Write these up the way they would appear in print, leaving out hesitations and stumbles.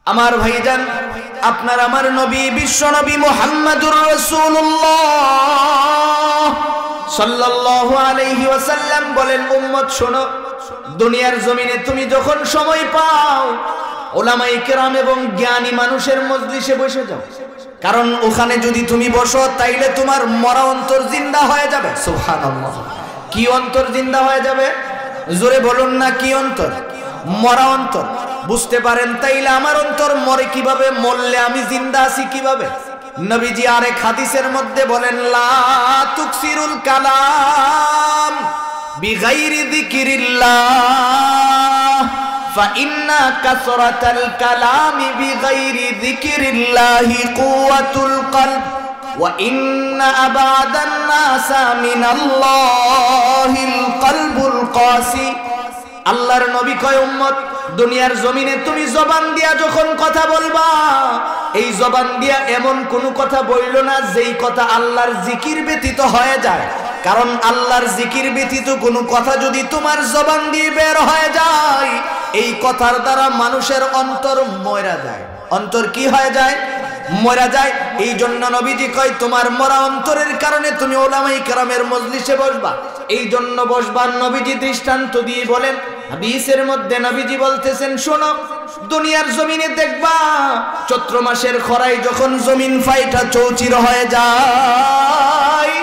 আমার ভাইজান, আপনার আমার নবী বিশ্ব নবী মুহাম্মদুর রাসূলুল্লাহ সাল্লাল্লাহু আলাইহি ওয়াসাল্লাম বলেন, উম্মত শোনো, দুনিয়ার জমিনে তুমি যখন সময় পাও উলামায়ে কেরাম এবং জ্ঞানী মানুষের মজলিসে বসে যাও, কারণ ওখানে যদি তুমি বসো তাইলে তোমার মরা অন্তর জিন্দা হয়ে যাবে। সুবহানাল্লাহ। কি অন্তর জিন্দা হয়ে যাবে? জোরে বলুন না, কি অন্তর? মরা অন্তর। বুঝতে পারেন তাইলে আমার অন্তর মরে কিভাবে, মরলে আমি জিন্দা আছি কিভাবে? নবীজি আরেক হাদিসের মধ্যে বলেন, লা তুকসিরুল কালাম বিগাইরি যিকিরিল্লাহ ফাইন্না কাসরাতাল কালামি বিগাইরি যিকিরিল্লাহি কুওয়াতুল কলব ওয়া ইন্না আবাদান নাসা মিনাল্লাহিল কলবুল কাসি। আল্লাহর নবী কয়, উম্মত, দুনিয়ার জমিনে তুমি জবান দিয়া যখন কথা বলবা, এই জবান দিয়া এমন কোন কথা বইল না যেই কথা আল্লাহর জিকির ব্যতীত হয়ে যায়, কারণ আল্লাহর জিকির ব্যতীত কোনো কথা যদি তোমার জবান দিয়ে বের হয়ে যায়, এই কথার দ্বারা মানুষের অন্তর মরা যায়। অন্তর কি হয়ে যায়? মরা যায়। এই জন্য নবীজি কয়, তোমার মরা অন্তরের কারণে তুমি উলামায়ে কেরামের মজলিসে বসবা। এই জন্য বসবার নবীজি দৃষ্টান্ত দিয়ে বলেন, হাদিসের মধ্যে নবীজি বলতেছেন, শোনো, দুনিয়ার জমিনে দেখবা চৈত্র মাসের খরায় যখন জমিন ফাইটা চৌচির হয়ে যায়,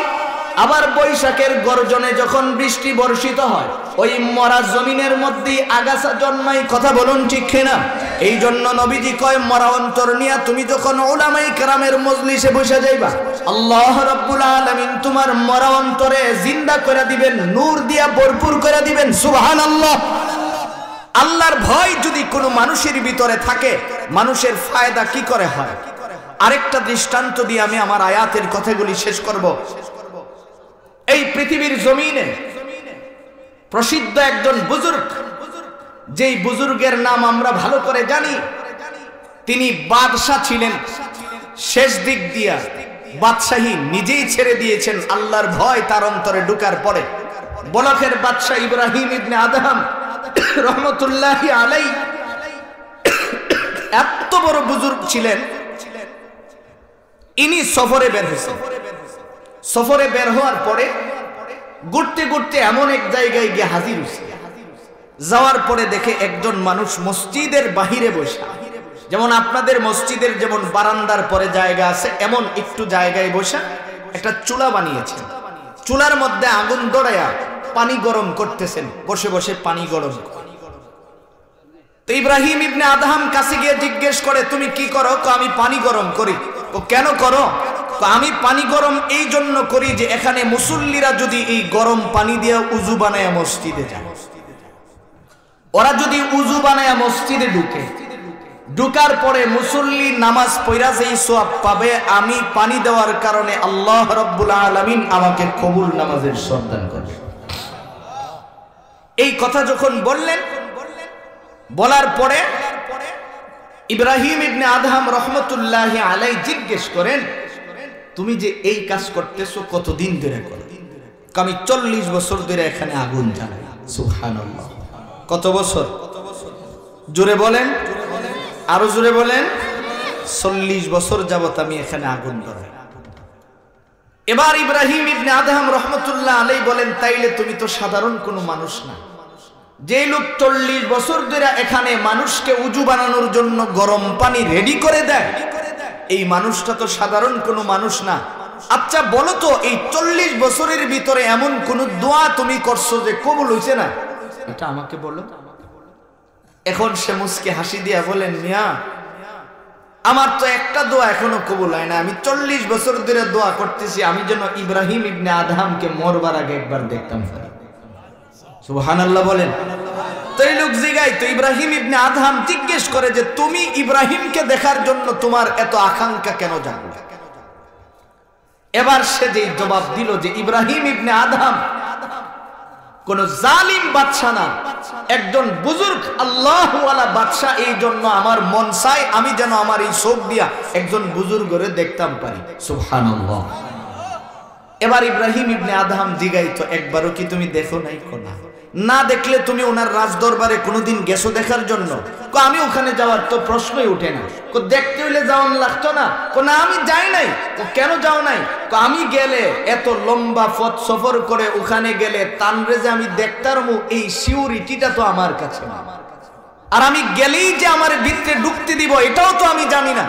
আবার বৈশাখের গর্জনে যখন বৃষ্টি বর্ষিত হয়, ওই মরা জমিনের মধ্যে আগাছা জন্মায়। কথা বলুন ঠিক কিনা? এই জন্য নবীজি কয়, মরা অন্তর নিয়ে তুমি যখন উলামায়ে কেরামের মজলিসে বসে যাইবা, আল্লাহ রাব্বুল আলামিন তোমার মরা অন্তরে জিন্দা করে দিবেন, নূর দিয়া ভরপুর করে দিবেন। সুবহানাল্লাহ। আল্লাহর ভয় যদি কোনো মানুষের ভিতরে থাকে, মানুষের ফায়দা কি করে হয়? আরেকটা দৃষ্টান্ত দিয়ে আমি আমার আয়াতের কথাগুলি শেষ করব। এই পৃথিবীর জমিনে প্রসিদ্ধ একজন বুজুর্গ, যেই বুজুর্গের নাম আমরা ভালো করে জানি, তিনি বাদশা ছিলেন। শেষ দিক দিয়া বাদশাহী নিজেই ছেড়ে দিয়েছেন আল্লাহর ভয় তার অন্তরে ঢুকার পরে। বলখের বাদশা ইব্রাহিম ইবনে আদহাম রহমতুল্লাহি আলাইহি এত বড় বুজুর্গ ছিলেন, ইনি সফরে বের হয়েছেন। সফরে বের হওয়ার পরে ঘুরতে ঘুরতে এমন এক জায়গায় গিয়ে হাজির হয়েছে। যাওয়ার পরে দেখে একজন মানুষ মসজিদের বাহিরে বসে, যেমন আপনাদের মসজিদের যেমন বারান্দার পরে জায়গা আছে, এমন একটু জায়গায় বসে একটা চুলা বানিয়েছেন। চুলার মধ্যে আগুন ধরায়া পানি গরম করতেছেন, বসে বসে পানি গরম। তো ইব্রাহিম ইবনে আদহাম কাছে গিয়ে জিজ্ঞেস করে, তুমি কি করো? আমি পানি গরম করি। ও কেন করো? আমি পানি গরম এই জন্য করি যে এখানে মুসল্লিরা যদি এই গরম পানি দিয়ে উযু বানায়া মসজিদে যায়, ওরা যদি উযু বানায়া মসজিদে ঢুকে, ঢুকার পরে মুসল্লি নামাজ পড়া যেই সওয়াব পাবে, আমি পানি দেওয়ার কারণে আল্লাহ রাব্বুল আলামিন আমাকে কবুল নামাজের সওয়াব দান করবে। এই কথা যখন বললেন, বলার পরে ইব্রাহিম ইবনে আদহাম রহমতুল্লাহি আলাইহি জিজ্ঞেস করেন, তুমি যে এই কাজ করতেছো কতদিন ধরে করো? আমি 40 বছর ধরে এখানে আগুন জ্বালাই। সুবহানাল্লাহ। কত বছর? জোরে বলেন, আরো জোরে বলেন। 40 বছর যাবত আমি এখানে আগুন ধরাই। এবার ইব্রাহিম ইবনে আদহাম রহমতুল্লাহ আলাইহি বলেন, তাইলে তুমি তো সাধারণ কোনো মানুষ না। যে লোক 40 বছর ধরে এখানে মানুষকে উযু বানানোর জন্য গরম পানি রেডি করে দেয়, এই মানুষটা তো সাধারণ কোনো মানুষ না। আচ্ছা বলো তো, এই 40 বছরের ভিতরে এমন কোন দোয়া তুমি করছো যে কবুল হইছে না? এটা আমাকে বলো। এখন সে মুস্কে হাসি দিয়া বলেন, মিয়া, আমার তো একটা দোয়া এখনো কবুল হয় না। আমি 40 বছর ধরে দোয়া করতেছি, আমি যেন ইব্রাহিম ইবনে আদহামকে মরবার আগে একবার দেখতাম। সুবহানাল্লাহ বলেন। তো এই লোক জিগায়, তো ইব্রাহিম ইবনে আদহাম জিজ্ঞেস করে যে তুমি ইব্রাহিমকে দেখার জন্য তোমার এত আকাঙ্ক্ষা কেন জাগলো? এবার সে যেই জবাব দিল যে ইব্রাহিম ইবনে আদহাম কোন জালিম বাদশা না, একজন বুজুর্গ আল্লাহওয়ালা বাদশা। এই জন্য আমার মন চায় আমি যেন আমার এই চোখ দিয়া একজন বুজুর্গরে দেখতাম পারি। সুবহানাল্লাহ। এবার ইব্রাহিম ইবনে আদহাম জিগাইতো, একবারও কি তুমি দেখো নাই? কোনা না দেখলে তুমি ওনার রাজ দরবারে কোনোদিন গেছো দেখার জন্য? আমি ওখানে যাওয়ার তো প্রশ্নই উঠে না। দেখতে হইলে যাওয়ান লাগতো না? না আমি যাই নাই। কেন যাও নাই? আমি গেলে এত লম্বা পথ সফর করে ওখানে গেলে তানরে যে আমি দেখতাম, এই সিউরিটিটা তো আমার কাছে না, আর আমি গেলেই যে আমার ভিতরে ঢুকতে দিব এটাও তো আমি জানি না।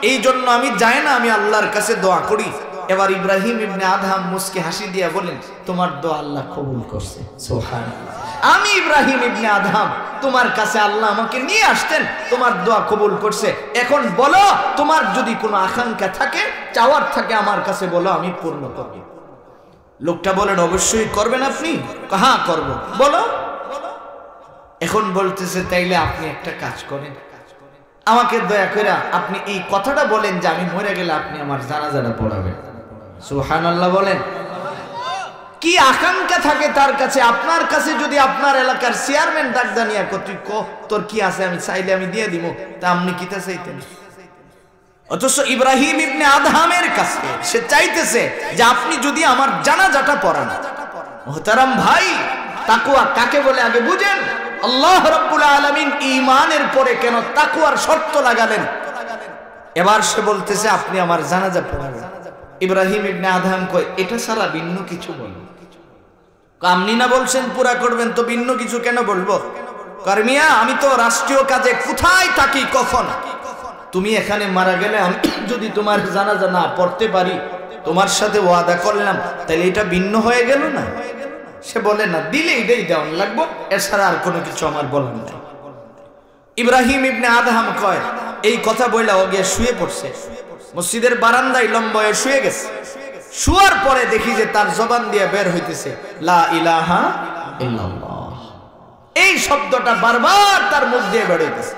এই জন্য আমি যাই না, আমি আল্লাহর কাছে দোয়া করি। এবার ইব্রাহিম ইবনে আদহাম মুস্কি হাসি দিয়া বলেন, তোমার দোয়া আল্লাহ কবুল করছে। সুবহানাল্লাহ। আমি ইব্রাহিম ইবনে আদহাম, তোমার কাছে আল্লাহ আমাকে নিয়ে আসতেন, তোমার দোয়া কবুল করছে। এখন বলো, তোমার যদি কোনো আকাঙ্ক্ষা থাকে, চাওয়ার থাকে, আমার কাছে বলো, আমি পূর্ণ করব। লোকটা বলেন, অবশ্যই করবেন আপনি? হ্যাঁ করব। বলো। এখন বলতেছে, তাইলে আপনি একটা কাজ করেন, আমাকে দয়া করে আপনি এই কথাটা বলেন যে আমি মরে গেলে আপনি আমার জানাজাটা পড়াবেন। সুবহানাল্লাহ বলেন। কি আকাঙ্ক্ষা থাকে তার কাছে? আপনার কাছে যদি আপনার এলাকার চেয়ারম্যান ডাকদা নিয়ে তুই তোর কি আছে, আমি চাইলে আমি দিয়ে দিব, তা আপনি কিতা চাইতেন? অথচ ইব্রাহিম ইবনে আদহামের কাছে সে চাইতেছে যে আপনি যদি আমার জানাজাটা পড়ান। মুহতারাম ভাই, তাকওয়া কাকে বলে আগে বুঝেন। আল্লাহ রাব্বুল আলামিন ঈমানের পরে কেন তাকওয়ার শর্ত লাগালেন? এবার সে বলতেছে আপনি আমার জানাজা পড়াবেন। ইব্রাহিম ইবনে আদহাম কয়, এটা ছাড়া ভিন্ন কিছু বলবো? আপনি না বলছেন পুরা করবেন, তো ভিন্ন কিছু কেন বলবো? কারমিয়া, আমি তো রাষ্ট্রীয় কাজে কোথায় থাকি, কখন তুমি এখানে মারা গেলে আমি যদি তোমার জানাজা না পড়তে পারি, তোমার সাথে ওয়াদা করলাম, তাহলে এটা ভিন্ন হয়ে গেল না? সে বলে, না, দিলে এটাই দেওয়ান লাগবো, এছাড়া আর কোনো কিছু আমার বলার নাই। ইব্রাহিম ইবনে আদহাম কয়, এই কথা বইলা ও গিয়ে শুয়ে পড়ছে। মসজিদের বারান্দায় লম্বায় শুয়ে গেছে। শুয়ার পরে দেখি যে তার জবান দিয়ে বের হইতেছে লা ইলাহা ইল্লাল্লাহ। এই শব্দটা বারবার তার মুখ দিয়ে বের হইতেছে।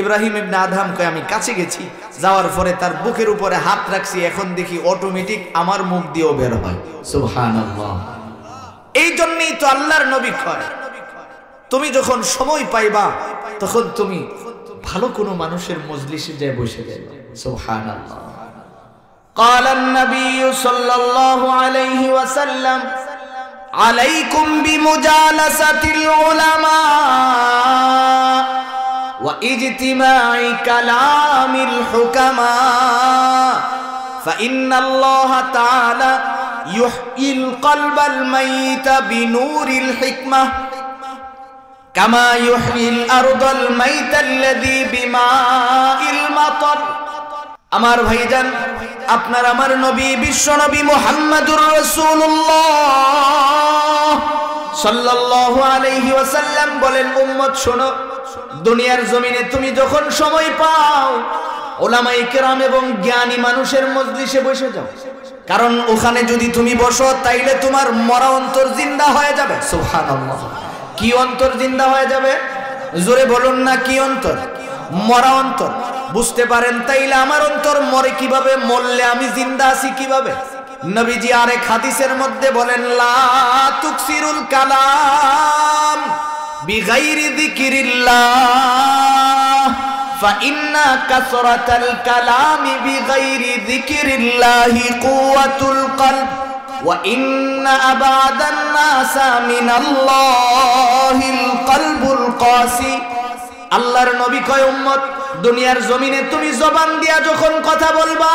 ইব্রাহিম ইবনে আদহাম কয়, আমি কাছে গেছি, যাওয়ার পরে তার বুকের উপরে হাত রাখছি, এখন দেখি অটোমেটিক আমার মুখ দিয়েও বের হয়। সুবহানাল্লাহ। এই জন্যই তো আল্লাহর নবী কয়, তুমি যখন সময় পাইবা তখন তুমি ভালো কোনো মানুষের মজলিসে যায় বসে যাবে। সুবহানাল্লাহ। قال النبي صلى الله عليه وسلم عليكم بمجالسة العلماء واجتماع كلام الحكماء فإن الله تعالى يحيي القلب الميت بنور الحكمة كما يحيي الأرض الميت الذي بماء المطر। আমার ভাইজান, আপনার আমার নবী বিশ্ব নবী মুহাম্মদুর রাসূলুল্লাহ সাল্লাল্লাহু আলাইহি ওয়াসাল্লাম বলেন, উম্মত শোনো, দুনিয়ার জমিনে তুমি যখন সময় পাও উলামায়ে কেরাম এবং জ্ঞানী মানুষের মজলিসে বসে যাও, কারণ ওখানে যদি তুমি বসো তাইলে তোমার মরা অন্তর জিন্দা হয়ে যাবে। সুবহানাল্লাহ। কি অন্তর জিন্দা হয়ে যাবে? জোরে বলুন না, কি অন্তর? মরা অন্তর। বুঝতে পারেন তাইলে আমার অন্তর মরে কিভাবে, মরলে আমি জিন্দা আছি কিভাবে? নবীজি আরেক হাদিসের মধ্যে বলেন, লা তুকসিরুল কালাম বিগাইরি যিকিরিল্লাহ ফাইন্না কাসরাতাল কালামি বিগাইরি যিকিরিল্লাহি কুওয়াতুল কলব ওয়া ইন্না আবাদান নাসা মিনাল্লাহিল কলবুল কাসি। আল্লাহর নবী কয়, উম্মত, দুনিয়ার জমিনে তুমি জবান দিয়া যখন কথা বলবা,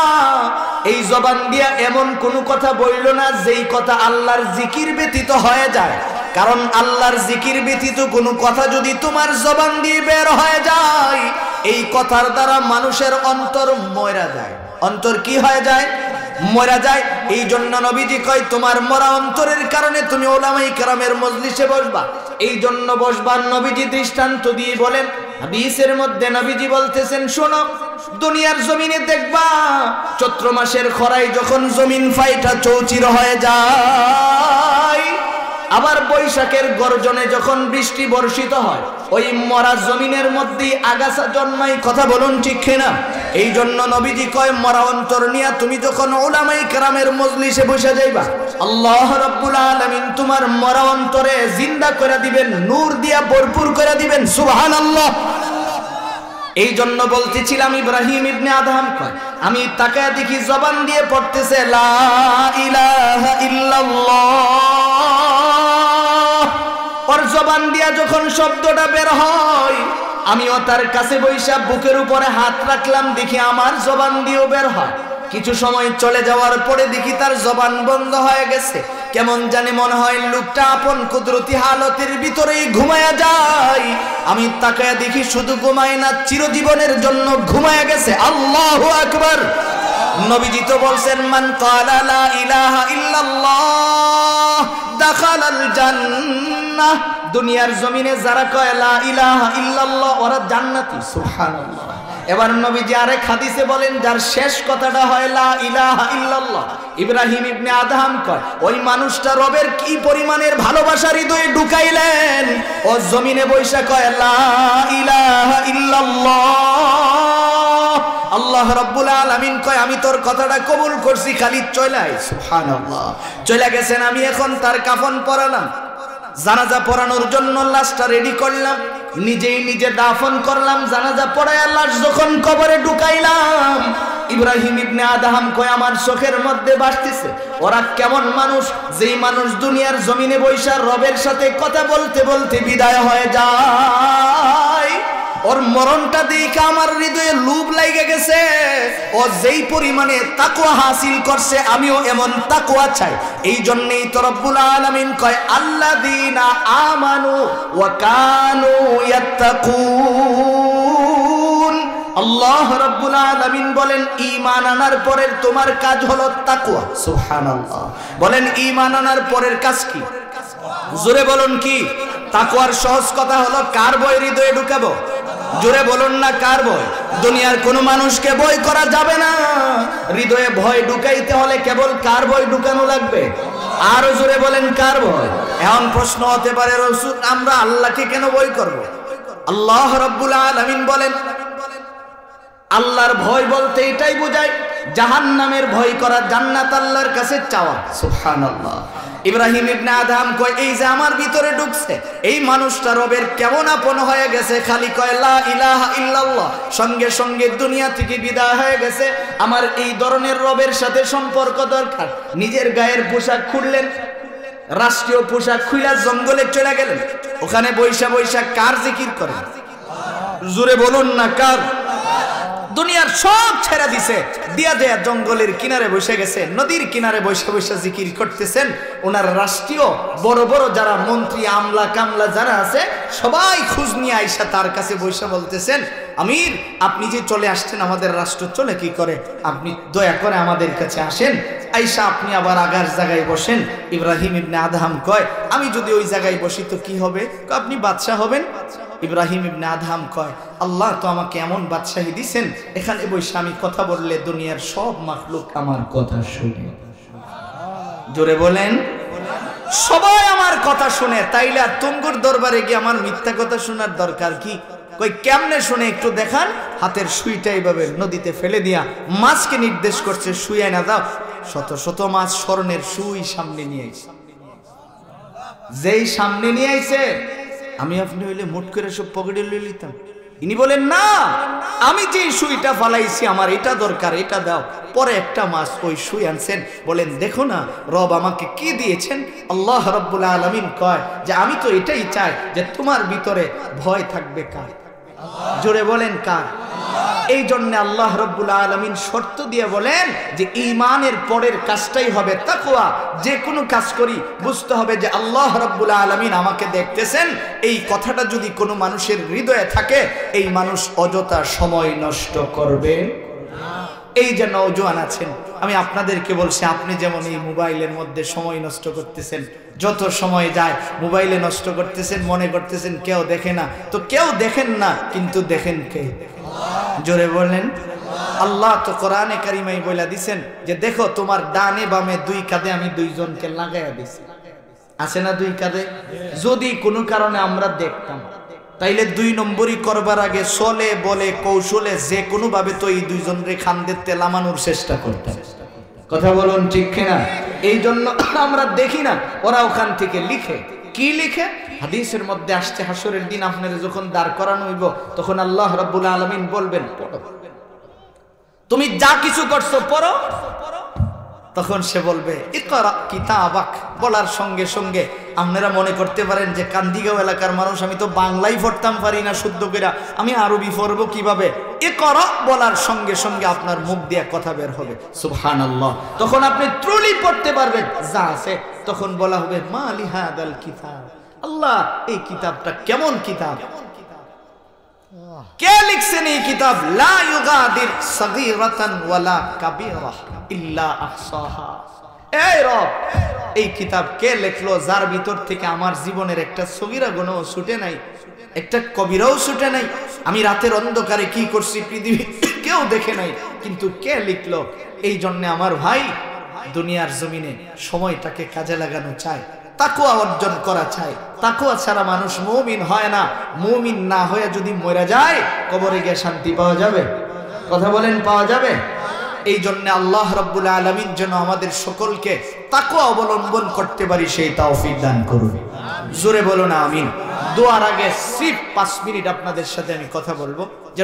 এই জবান দিয়া এমন কোনো কথা বইলো না যেই কথা আল্লাহর জিকির ব্যতীত হয়ে যায়। কারণ আল্লাহর জিকির ব্যতীত কোনো কথা যদি তোমার জবান দিয়ে বের হয়ে যায়, এই কথার দ্বারা মানুষের অন্তর মরা যায়। অন্তর কি হয়ে যায়? মরা যায়। এই জন্য নবীজি কয়, তোমার মরা অন্তরের কারণে তুমি উলামায়ে কেরামের মজলিসে বসবা। এই জন্য বসবার নবীজি দৃষ্টান্ত দিয়ে বলেন, হাদিসের মধ্যে নবীজি বলতেছেন, শোনো, দুনিয়ার জমিনে দেখবা চৈত্র মাসের খরায় যখন জমিন ফাইটা চৌচির হয়ে যায়, আবার বৈশাখের গর্জনে যখন বৃষ্টি বর্ষিত হয়, ওই মরা জমিনের মধ্যেই আগাছা জন্মায়। কথা বলুন ঠিক কিনা? এই জন্য নবীজি কয়, মরা অন্তর নিয়ে তুমি যখন উলামায়ে কেরামের মজলিসে বসে যাইবা, আল্লাহ রাব্বুল আলামিন তোমার মরা অন্তরে জিন্দা করে দিবেন, নূর দিয়া ভরপুর করে দিবেন। সুবহানাল্লাহ। এই জন্য বলতেছিলাম, ইব্রাহিম ইবনে আদহাম কয়, আমি তাকায় দেখি জবান দিয়ে পড়তেছে লা ইলাহা ইল্লাল্লাহ। ওর জবান দিয়া যখন শব্দটা বের হয়, আমিও তার কাছে বৈশা বুকের উপরে হাত রাখলাম, দেখি আমার জবান দিয়েও বের হয়। কিছু সময় চলে যাওয়ার পরে দেখি তার জবান বন্ধ হয়ে গেছে। কেমন জানি মনে হয় লোকটা আপন কুদরতি হালতের ভিতরেই ঘুমায়া যায়। আমি তাকায়া দেখি শুধু ঘুমায় না, চিরজীবনের জন্য ঘুমায়া গেছে। আল্লাহু আকবার। নবীজি তো বলছেন, মান ক্বালা লা ইলাহা ইল্লাল্লাহ দাখালাল জান্নাহ। দুনিয়ার জমিনে যারা কয় লা ইলাহা ইল্লাল্লাহ ওরা জান্নাতি। সুবহানাল্লাহ। এবার নবীজি আরেক হাদিসে বলেন, যার শেষ কথাটা হয় লা ইলাহা ইল্লাল্লাহ, ইব্রাহিম ইবনে আদহাম কয় ওই মানুষটা রবের কি পরিমাণের ভালোবাসা হৃদয়ে ঢুকাইলেন, ও জমিনে বৈশা কয় লা ইলাহা ইল্লাল্লাহ। আল্লাহ রাব্বুল আলামিন কয় আমি তোর কথাটা কবুল করছি, খালি চলে আয়। সুবহানাল্লাহ। চলে গেছেন। আমি এখন তার কাফন পরালাম, জানাজা পড়ানোর জন্য লাশটা রেডি করলাম, নিজেই নিজে দাফন করলাম। জানাজা পড়ায় লাশ যখন কবরে ঢুকাইলাম, ইব্রাহিম ইবনে আদহাম কয় আমার চোখের মধ্যে ভাসতেছে ওরা কেমন মানুষ, যেই মানুষ দুনিয়ার জমিনে বৈশা রবের সাথে কথা বলতে বলতে বিদায় হয়ে যায়। ওর মরণটা দেখে আমার হৃদয়ে লোভ লাগে গেছে। ও যেই পরিমাণে তাকওয়া হাসিল করছে, আমিও এমন তাকওয়া চাই। এই জন্যই তো রব্বুল আলামিন কয় আল্লাযীনা আমানু ওয়া কানু ইয়াত্তাকুন। আল্লাহ রাব্বুল আলামিন বলেন ঈমান আনার পরের তোমার কাজ হলো তাকওয়া। সুবহানাল্লাহ। বলেন ঈমান আনার পরের কাজ কি? জোরে বলুন কি? তাকওয়ার সহজ কথা হলো কার ভয় হৃদয়ে ঢুকাবো? জোরে বলুন না, কার ভয়? দুনিয়ার কোন মানুষকে ভয় করা যাবে না। হৃদয়ে ভয় ঢুকাইতে হলে কেবল কার ভয় ঢুকানো লাগবে? আরো জোরে বলেন, কার ভয়? এখন প্রশ্ন হতে পারে, রাসূল আমরা আল্লাহকে কেন ভয় করব? আল্লাহ রাব্বুল আলামিন বলেন আল্লাহর ভয় বলতে এটাই বোঝায় জাহান্নামের ভয় করা, জান্নাত আল্লাহর কাছে চাওয়া। সুবহানাল্লাহ। ইব্রাহিম ইবনে আদহাম কয় এই যে আমার ভিতরে ঢুকছে, এই মানুষটা রবের কেমন আপন হয়ে গেছে, খালি কয় লা ইলাহা ইল্লাল্লাহ, সঙ্গে সঙ্গে দুনিয়া থেকে বিদায় হয়ে গেছে। আমার এই ধরনের রবের সাথে সম্পর্ক দরকার। নিজের গায়ের পোশাক খুললেন, রাষ্ট্রীয় পোশাক খুইলা জঙ্গলে চলে গেলেন। ওখানে বৈশা বৈশা কার জিকির করেন? জোরে বলুন না, কার? দুনিয়ার সব ছেড়ে দিছে, দিয়া দেয়া জঙ্গলের কিনারে বসে গেছে, নদীর কিনারে বসে বসে জিকির করতেছেন। ওনার রাষ্ট্রীয় বড় বড় যারা মন্ত্রী, আমলা কামলা যারা আছে, সবাই খোঁজ নিয়ে আইসা তার কাছে বসে বলতেছেন, আমির আপনি যে চলে আসছেন, আমাদের রাষ্ট্র চলে কি করে, আপনি দয়া করে আমাদের কাছে আসেন, আইসা আপনি আবার আগার জায়গায় বসেন। ইব্রাহিম ইবনে আদহাম কয় আমি যদি ওই জায়গায় বসি তো কি হবে? আপনি বাদশা হবেন। ইব্রাহিম ইবনে আদহাম কয় আল্লাহ তো আমাকে এমন বাদশাহী দিছেন, এখানে বসে আমি কথা বললে দুনিয়ার সব মাখলুক আমার কথা শুনে। জোরে বলেন, সবাই আমার কথা শুনে, তাইলে আর তুঙ্গুর দরবারে গিয়ে আমার মিথ্যা কথা শোনার দরকার কি? কই কেমনে শুনে একটু দেখান। হাতের সুইটা এইভাবে নদীতে ফেলে দিয়া মাছকে নির্দেশ করছে, শুয়ে না দাও। শত শত মাছ স্বর্ণের সুই সামনে নিয়ে আইছে। যেই সামনে নিয়ে আইছে, আমি আপনি হইলে মুট করে সব পকেটে লইয়ে নিতাম। ইনি বলেন না, আমি যে সুইটা ফালাইছি আমার এটা দরকার, এটা দাও। পরে একটা মাছ ওই সুই আনছেন, বলেন দেখো না রব আমাকে কি দিয়েছেন। আল্লাহ রাব্বুল আলামিন কয় যে আমি তো এটাই চাই যে তোমার ভিতরে ভয় থাকবে কার? জোরে বলেন, কার? এই জন্য আল্লাহ রাব্বুল আলামিন শর্ত দিয়ে বলেন যে ঈমানের পরের কাজটাই হবে তাকওয়া। যে কোনো কাজ করি বুঝতে হবে যে আল্লাহ রাব্বুল আলামিন আমাকে দেখতেছেন। এই কথাটা যদি কোনো মানুষের হৃদয়ে থাকে, এই মানুষ অযথা সময় নষ্ট করবে না। এই যে নওজোয়ান আছেন, আমি আপনাদেরকে বলছি, আপনি যেমন এই মোবাইলের মধ্যে সময় নষ্ট করতেছেন, যত সময় যায় মোবাইলে নষ্ট করতেছেন, মনে করতেছেন কেউ দেখে না, তো কেউ দেখেন না, কিন্তু দেখেন কে? জোরে বলেন। আল্লাহ তো কোরআনে কারিমায় বলে দিছেন যে দেখো তোমার ডানে বামে দুই কাঁধে আমি দুইজনকে লাগাইয়া দিছি। আছে না দুই কাঁধে? যদি কোনো কারণে আমরা দেখতাম, তাইলে দুই নম্বরই করবার আগে চলে বলে কৌশলে যে কোনো ভাবে তো এই দুইজনরে খান্দেতে লামানোর চেষ্টা করতাম। কথা বলুন ঠিক কিনা? এই জন্য আমরা দেখি না, ওরা ওখান থেকে লিখে। কি লিখে? হাদিসের মধ্যে আসছে হাসরের দিন আপনারা যখন দাঁড় করানো হইব, তখন আল্লাহ রাব্বুল আলামিন বলবেন পড়ো, তুমি যা কিছু করছো পড়ো। তখন সে বলবে ইকরা কিতাবাক। বলার সঙ্গে সঙ্গে আপনারা মনে করতে পারেন যে কান্দিগাঁও এলাকার মানুষ, আমি তো বাংলাই পড়তাম পারি না শুদ্ধ করে, আমি আরবি পড়বো কিভাবে? ইকরা বলার সঙ্গে সঙ্গে আপনার মুখ দিয়ে কথা বের হবে, সুবহানাল্লাহ। তখন আপনি ট্রুলি পড়তে পারবেন যা আছে। তখন বলা হবে মা লিহাদাল কিতাব, আল্লাহ এই কিতাবটা কেমন কিতাব, কে লিখছেন এই কিতাব? লা ইউগাদির সগীরাতান ওয়ালা কাবীরা ইল্লা আহসাহা। এই রব, এই কিতাব কে লিখলো যার ভিতর থেকে আমার জীবনের একটা সগীরা গুনাহ ছুটে নাই, একটা কবিরাও ছুটে নাই। আমি রাতের অন্ধকারে কি করছি পৃথিবী কেউ দেখে নাই, কিন্তু কে লিখলো? এই জন্য আমার ভাই দুনিয়ার জমিনে সময়টাকে কাজে লাগানো চায়, তাকওয়া অর্জন করা চাই। তাকওয়া ছাড়া মানুষ মুমিন হয় না। মুমিন না হয়ে যদি মরে যায়, কবরে গিয়ে শান্তি পাওয়া যাবে? কথা বলেন, পাওয়া যাবে? এই জন্য আল্লাহ রাব্বুল আলামিন যেন আমাদের সকলকে তাকওয়া অবলম্বন করতে পারি সেই তৌফিক দান করুন। জোরে বলুন আমিন। দোয়ার আগে সিফ 5 মিনিট আপনাদের সাথে আমি কথা বলবো যে